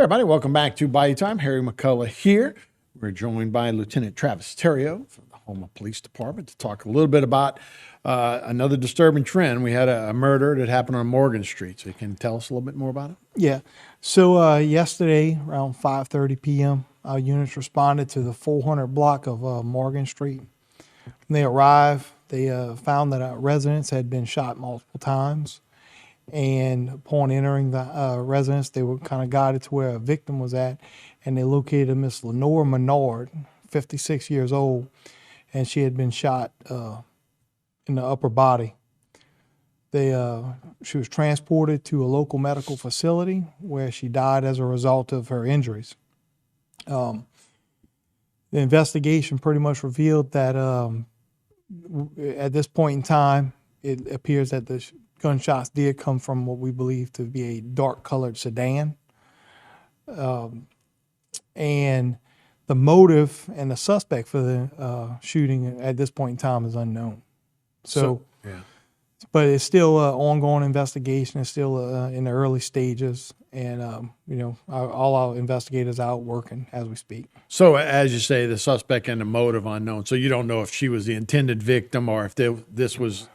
Everybody, welcome back to Bayou Time. Harry McCullough here. We're joined by Lieutenant Travis Terrio from the Houma Police Department to talk a little bit about another disturbing trend. We had a murder that happened on Morgan Street. So you can tell us a little bit more about it? Yeah. So yesterday around 5:30 p.m., our units responded to the 400 block of Morgan Street. When they arrived, they found that our residents had been shot multiple times. And upon entering the residence, they were kind of guided to where a victim was at, and they located Miss Lenore Menard, 56 years old, and she had been shot in the upper body. She was transported to a local medical facility where she died as a result of her injuries. The investigation pretty much revealed that at this point in time, it appears that the gunshots did come from what we believe to be a dark-colored sedan. And the motive and the suspect for the shooting at this point in time is unknown. But it's still an ongoing investigation. It's still in the early stages. And, all our investigators are out working as we speak. So as you say, the suspect and the motive unknown. So you don't know if she was the intended victim or if this was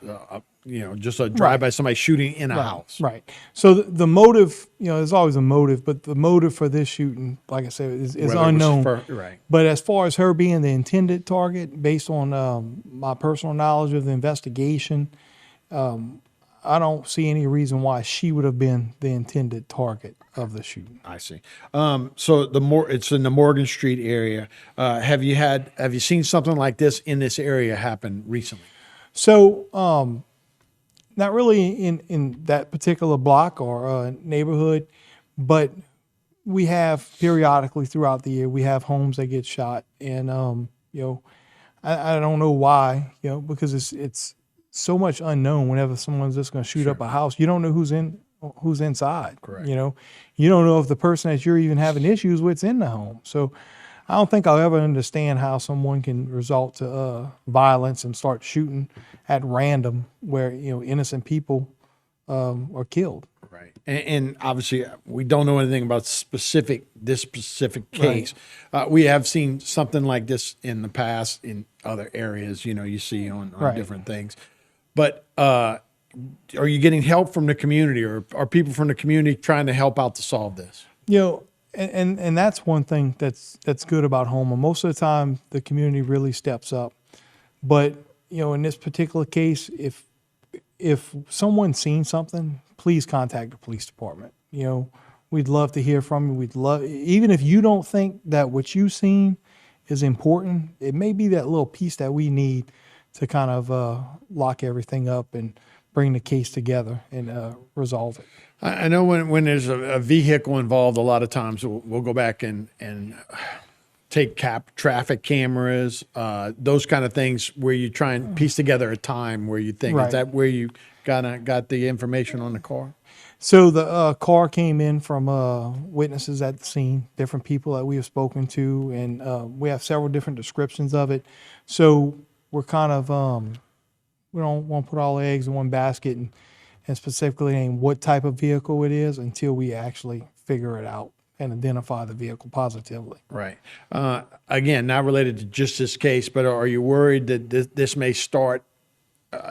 just a drive-by, somebody shooting in a house. Right. So the motive, there's always a motive, but the motive for this shooting, like I said, is unknown. Right. But as far as her being the intended target, based on my personal knowledge of the investigation, I don't see any reason why she would have been the intended target of the shooting. I see. So it's in the Morgan Street area. Have you seen something like this in this area happen recently? So, not really in that particular block or neighborhood, but we have periodically throughout the year, we have homes that get shot. And, I don't know why, because it's so much unknown whenever someone's just going to shoot up a house. You don't know who's inside. Correct. You don't know if the person that you're even having issues with's in the home. So I don't think I'll ever understand how someone can resort to violence and start shooting at random where, innocent people are killed. Right. And obviously we don't know anything about this specific case. Right. We have seen something like this in the past in other areas, you see on different things. But are you getting help from the community, or are people from the community trying to help out to solve this? And that's one thing that's good about Houma. Most of the time, the community really steps up. But in this particular case, if someone's seen something, please contact the police department. We'd love to hear from you. Even if you don't think that what you've seen is important, it may be that little piece that we need to kind of lock everything up and bring the case together and resolve it. I know when there's a vehicle involved, a lot of times we'll go back and take traffic cameras, those kind of things where you try and piece together a time where you think, is that where you got the information on the car? So the car came in from witnesses at the scene, different people that we have spoken to, and we have several different descriptions of it. So we're kind of, we don't want to put all the eggs in one basket and specifically name what type of vehicle it is until we actually figure it out and identify the vehicle positively. Right. Again, not related to just this case, but are you worried that this may start,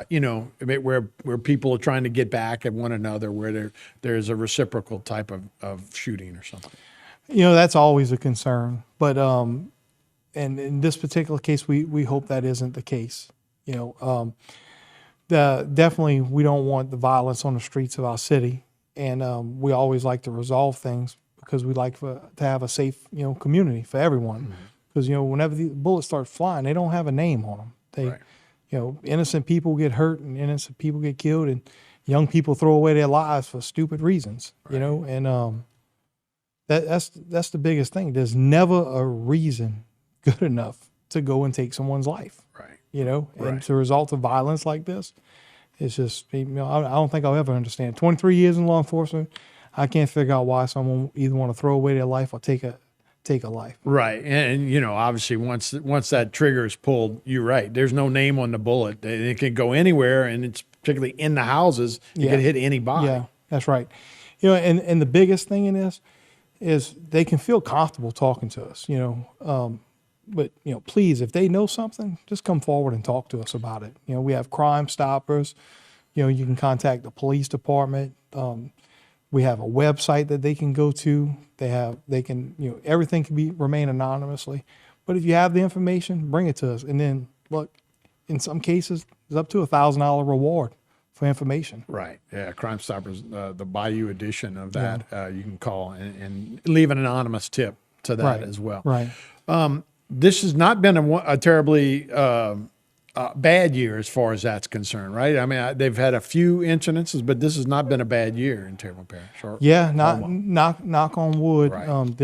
where people are trying to get back at one another, where there's a reciprocal type of shooting or something? That's always a concern. But and in this particular case, we hope that isn't the case. Definitely, we don't want the violence on the streets of our city, and we always like to resolve things because we like to have a safe, community for everyone. Because whenever the bullets start flying, they don't have a name on them. Innocent people get hurt and innocent people get killed, and young people throw away their lives for stupid reasons. And that's the biggest thing. There's never a reason good enough to go and take someone's life. Right. And as a result of violence like this, it's just, I don't think I'll ever understand. 23 years in law enforcement, I can't figure out why someone either want to throw away their life or take a life. Right. And obviously once that trigger is pulled, you're right. There's no name on the bullet. It can go anywhere, and it's particularly in the houses. It can hit anybody. Yeah, that's right. And the biggest thing in this, is they can feel comfortable talking to us, but please, if they know something, just come forward and talk to us about it. We have Crime Stoppers. You can contact the police department. We have a website that they can go to. They can, everything can remain anonymously. But if you have the information, bring it to us. And then look, in some cases, it's up to $1,000 reward for information. Right. Yeah. Crime Stoppers, the Bayou edition of that, you can call and leave an anonymous tip to that as well. Right. This has not been a terribly bad year as far as that's concerned, right? I mean, they've had a few incidences, but this has not been a bad year in Terrebonne Parish. Yeah, knock on wood. Right.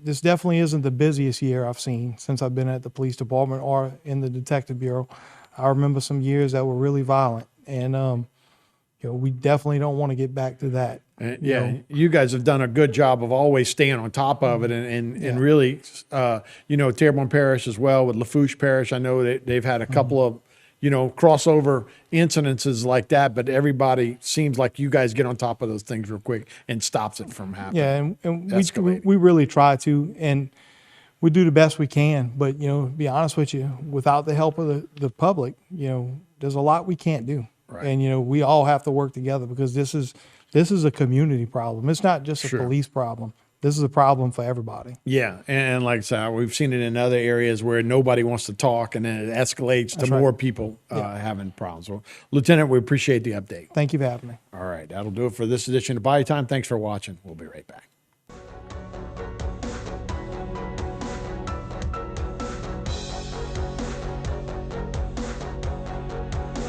This definitely isn't the busiest year I've seen since I've been at the police department or in the detective bureau. I remember some years that were really violent, and we definitely don't want to get back to that. You guys have done a good job of always staying on top of it, and really, Terrebonne Parish as well with Lafourche Parish. I know they've had a couple of crossover incidences like that, but everybody seems like you guys get on top of those things real quick and stops it from happening. Yeah, and we really try to, and we do the best we can. But to be honest with you, without the help of the public, there's a lot we can't do. Right. And we all have to work together because this is a community problem. It's not just a police problem. This is a problem for everybody. Yeah, and like I said, we've seen it in other areas where nobody wants to talk, and then it escalates to more people having problems. Well, Lieutenant, we appreciate the update. Thank you for having me. All right, that'll do it for this edition of Bayou Time. Thanks for watching. We'll be right back.